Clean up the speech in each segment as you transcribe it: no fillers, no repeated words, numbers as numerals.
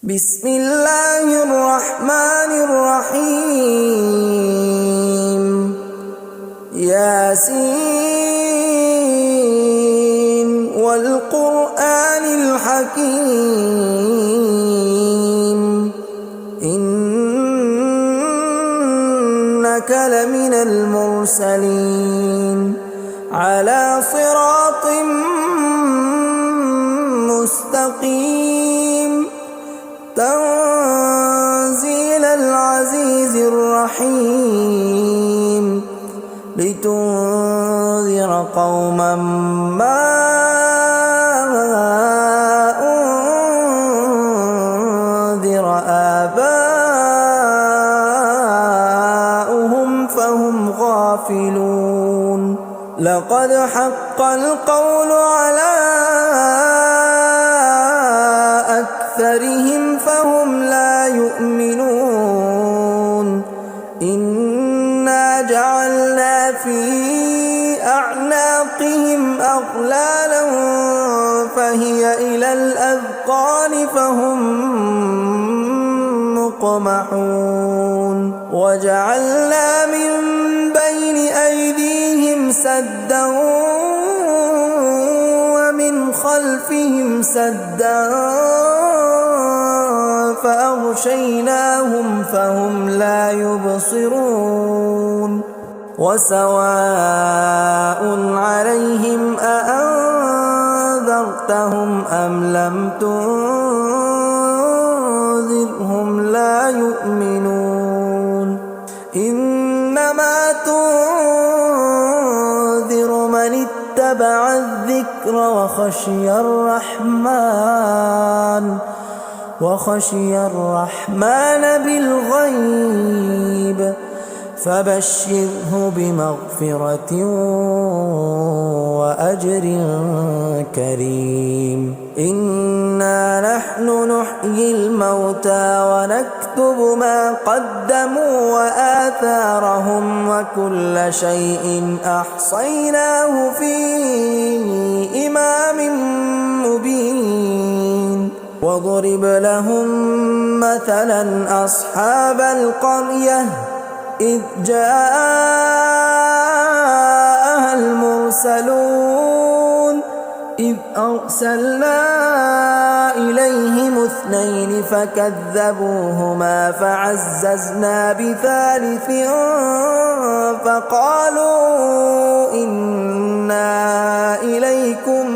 بسم الله الرحمن الرحيم ياسين والقرآن الحكيم إنك لمن المرسلين على صراط مستقيم تنزيل العزيز الرحيم لتنذر قوما ما أنذر آباؤهم فهم غافلون لقد حق القول على أكثرهم فهم لا يؤمنون إنا جعلنا في أعناقهم أغلالا فهي إلى الأذقان فهم مقمحون وجعلنا من بين أيديهم سدا ومن خلفهم سدا فأغشيناهم فهم لا يبصرون وسواء عليهم أأنذرتهم أم لم تنذرهم لا يؤمنون إنما تنذر من اتبع الذكر وخشي الرحمن بالغيب فبشره بمغفرة وأجر كريم إنا نحن نحيي الموتى ونكتب ما قدموا وآثارهم وكل شيء أحصيناه في إمام مبين واضرب لهم مثلا أصحاب القرية إذ جاءها المرسلون إذ أرسلنا إليهم اثنين فكذبوهما فعززنا بثالث فقالوا إنا إليكم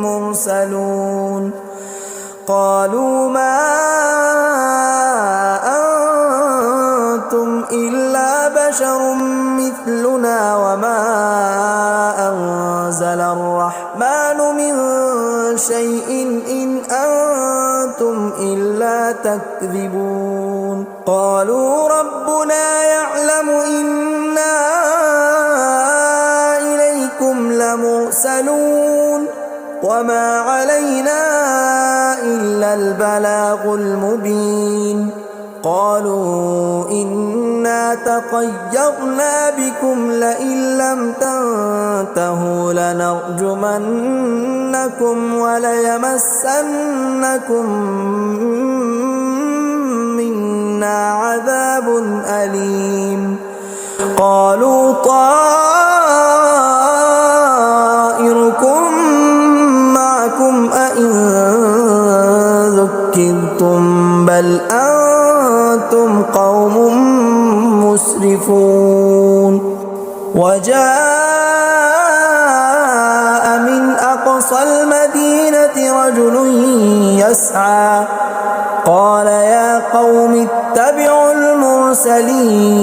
مرسلون قالوا ما أنتم إلا بشر مثلنا وما أنزل الرحمن من شيء إن أنتم إلا تكذبون قالوا ربنا يعلم إنا إليكم لمرسلون وما علينا إلا البلاغ المبين قالوا إنا تطيرنا بكم لئن لم تنتهوا لنرجمنكم وليمسنكم منا عذاب أليم قالوا طائركم معكم أئن ذكرتم بل أنتم قوم مسرفون وجاء من أقصى المدينة رجل يسعى قال يا قوم اتبعوا المرسلين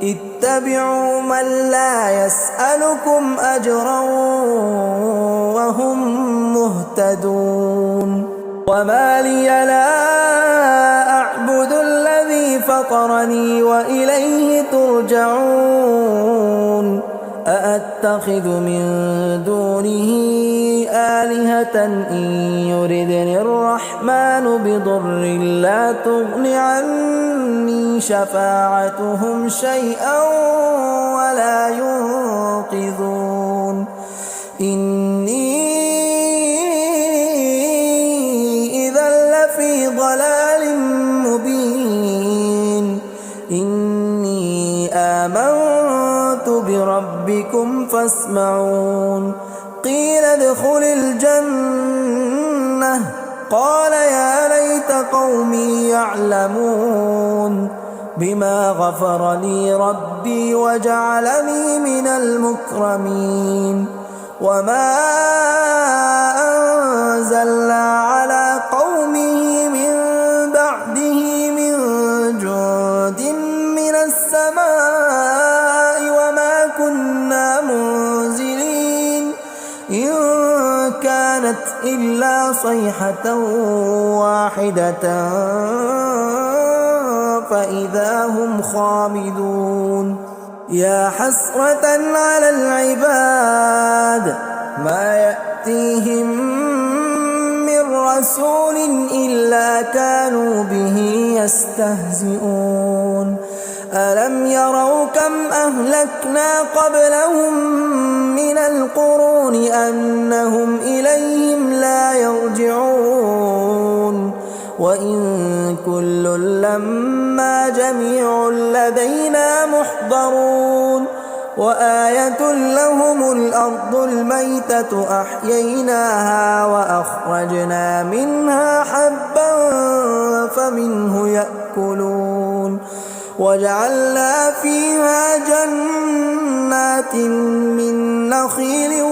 اتبعوا من لا يسألكم أجرا وهم مهتدون وما لي لا أعبد الذي فطرني وإليه ترجعون أأتخذ من دونه آلهة إن يردني الرحمن بضر لا تغن عني شفاعتهم شيئا ولا ينقذون إني ضلال مبين إني آمنت بربكم فاسمعون قيل ادخل الجنة قال يا ليت قومي يعلمون بما غفر لي ربي وجعلني من المكرمين وما أنزلنا على قومه من بعده من جند من السماء وما كنا منزلين إن كانت إلا صيحة واحدة فإذا هم خامدون يا حسرة على العباد ما يأتيهم من رسول إلا كانوا به يستهزئون ألم يروا كم أهلكنا قبلهم من القرون أنهم إليهم لا يرجعون وإن كل لما جميع لدينا محضرون وآية لهم الأرض الميتة أحييناها وأخرجنا منها حبا فمنه يأكلون وجعلنا فيها جنات من نخيل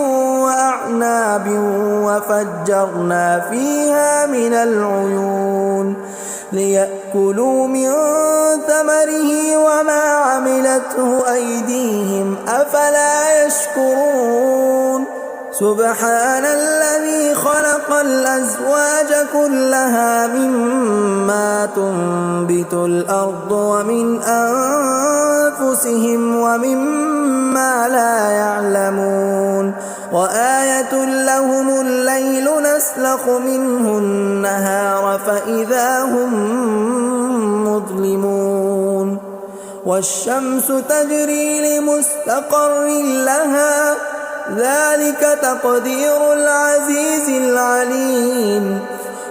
وأعناب وفجرنا فيها من العيون ليأكلوا من ثمره وما عملته أيديهم أفلا يشكرون سبحان الذي خلق الأزواج كلها مما تنبت الأرض ومن أنفسهم ومما لا يعلمون وآية لهم الليل نسلخ منه النهار فإذا هم مظلمون والشمس تجري لمستقر لها ذلك تقدير العزيز العليم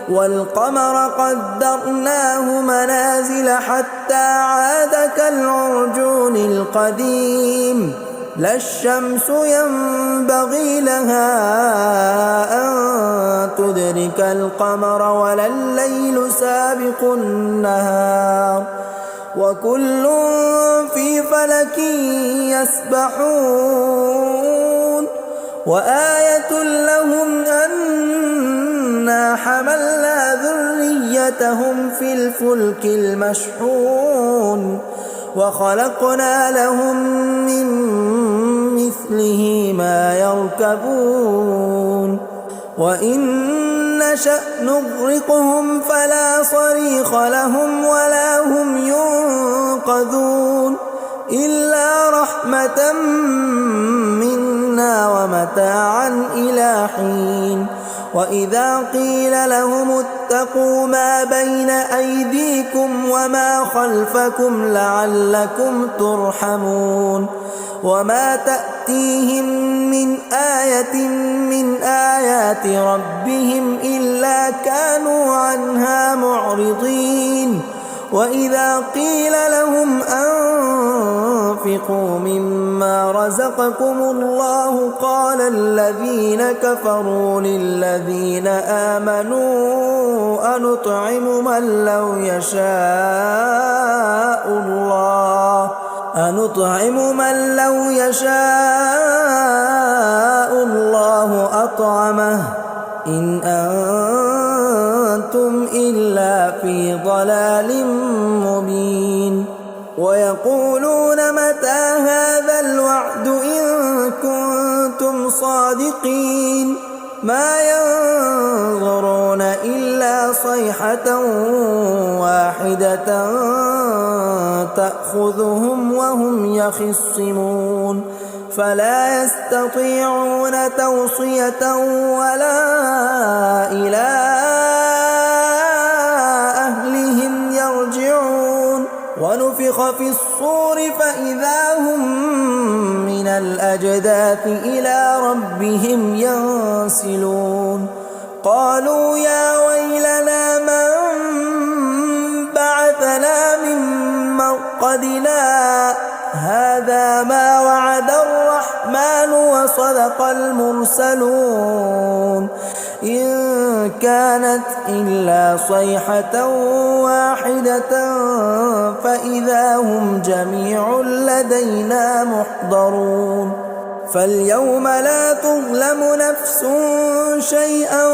والقمر قدرناه منازل حتى عاد كالعرجون القديم لا الشمس ينبغي لها أن تدرك القمر ولا الليل سابق النهار وكل في فلك يسبحون وآية لهم أنا حملنا ذريتهم في الفلك المشحون وخلقنا لهم من مثله ما يركبون وإن نشأ نغرقهم فلا صريخ لهم ولا هم ينقذون إلا رحمة منا ومتاعا إلى حين وإذا قيل لهم اتقوا ما بين أيديكم وما خلفكم لعلكم ترحمون وما تأتيهم من آية من آيات ربهم إلا كانوا عنها معرضين وإذا قيل لهم أنفقوا مما رزقكم الله قال الذين كفروا للذين آمنوا أنطعم من لو يشاء الله أطعمه إن أنتم إلا في ضلال مبين ويقولون متى هذا الوعد إن كنتم صادقين ما ينظرون إلا صيحة واحدة تأخذهم وهم يخصمون فلا يستطيعون توصية ولا إلى أهلهم يرجعون ونفخ في الصور فإذا هم من الأجداث إلى ربهم ينسلون قالوا يا ويلنا من عبادنا هذا ما وعد الرحمن وصدق المرسلون إن كانت إلا صيحة واحدة فإذا هم جميع لدينا محضرون فاليوم لا تظلم نفس شيئا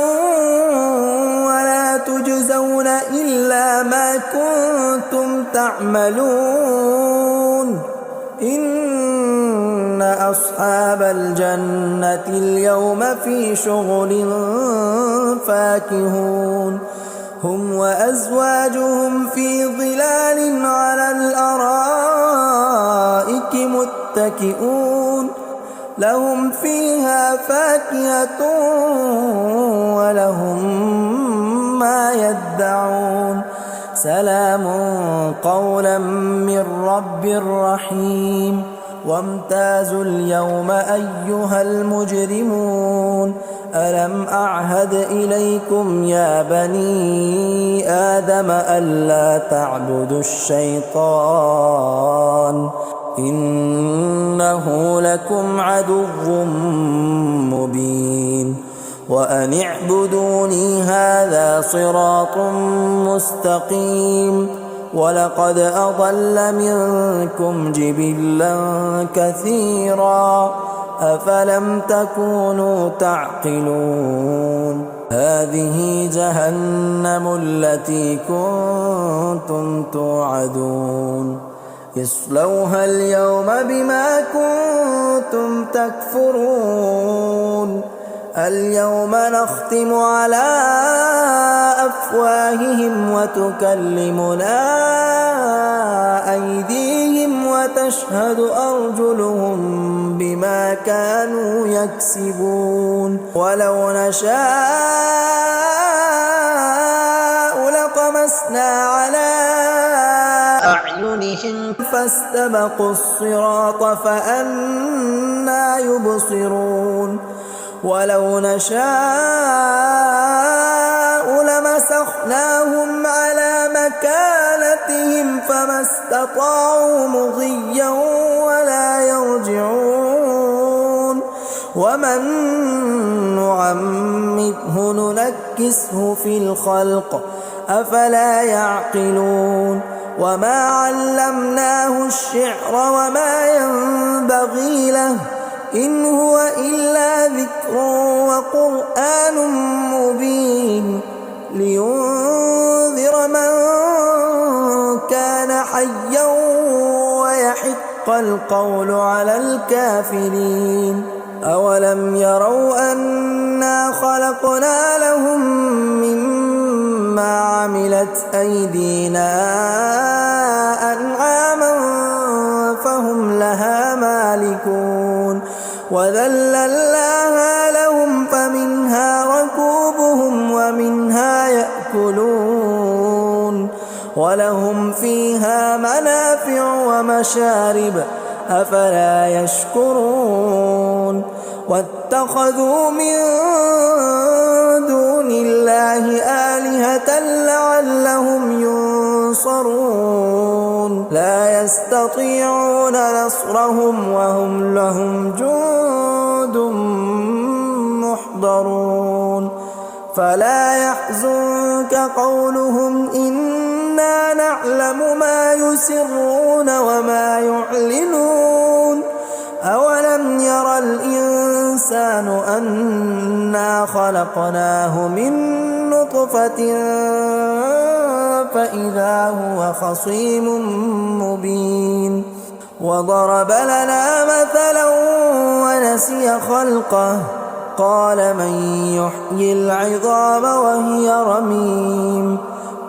ولا تجزون إلا ما كنتم تعملون إن أصحاب الجنة اليوم في شغل فاكهون هم وأزواجهم في ظلال على الأرائك متكئون لهم فيها فاكهة ولهم ما يدعون سلام قولا من رب رحيم وامتازوا اليوم أيها المجرمون ألم أعهد إليكم يا بني آدم ألا تعبدوا الشيطان إنه لكم عدو مبين وأن اعبدوني هذا صراط مستقيم ولقد أضل منكم جبلا كثيرا أفلم تكونوا تعقلون هذه جهنم التي كنتم توعدون اصلوها اليوم بما كنتم تكفرون اليوم نختم على أفواههم وتكلمنا أيديهم وتشهد أرجلهم بما كانوا يكسبون ولو نشاء لطمسنا على أعينهم فاستبقوا الصراط فأنى يبصرون ولو نشاء لمسخناهم على مكانتهم فما استطاعوا مضيا ولا يرجعون ومن نعمره ننكسه في الخلق أفلا يعقلون وما علمناه الشعر وما ينبغي له إن هو إلا ذكر وقرآن مبين لينذر من كان حيا ويحق القول على الكافرين أولم يروا أنا خلقنا لهم مما عملت أيدينا أنعاما فهم لها مالكون وذللناها لهم فمنها ركوبهم ومنها يأكلون ولهم فيها منافع ومشارب أفلا يشكرون واتخذوا من دون الله آلهة لعلهم ينصرون لا يستطيعون نصرهم وهم لهم جند محضرون فلا يحزنك قولهم إنا نعلم ما يسرون وما يعلنون أولم ير الإنسان أنا خلقناه من نطفة فإذا هو خصيم مبين وضرب لنا مثلا ونسي خلقه قال من يحيي العظام وهي رميم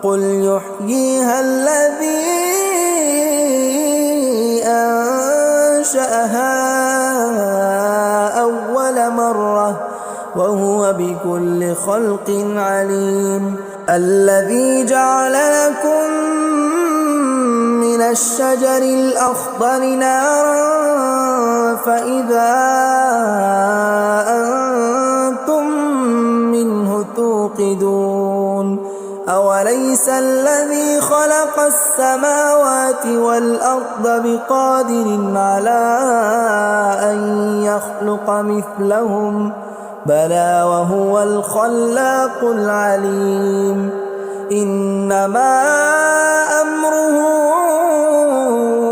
قل يحييها الذي أنشأها أول مرة وهو بكل خلق عليم الذي جعل لكم من الشجر الأخضر نارا فإذا أنتم منه توقدون أوليس الذي خلق السماوات والأرض بقادر على أن يخلق مثلهم بلى وهو الخلاق العليم إنما أمره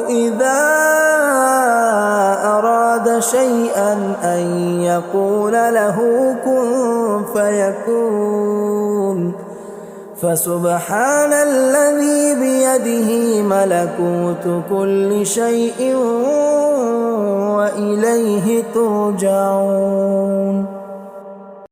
إذا أراد شيئا أن يقول له كن فيكون فسبحان الذي بيده ملكوت كل شيء وإليه ترجعون.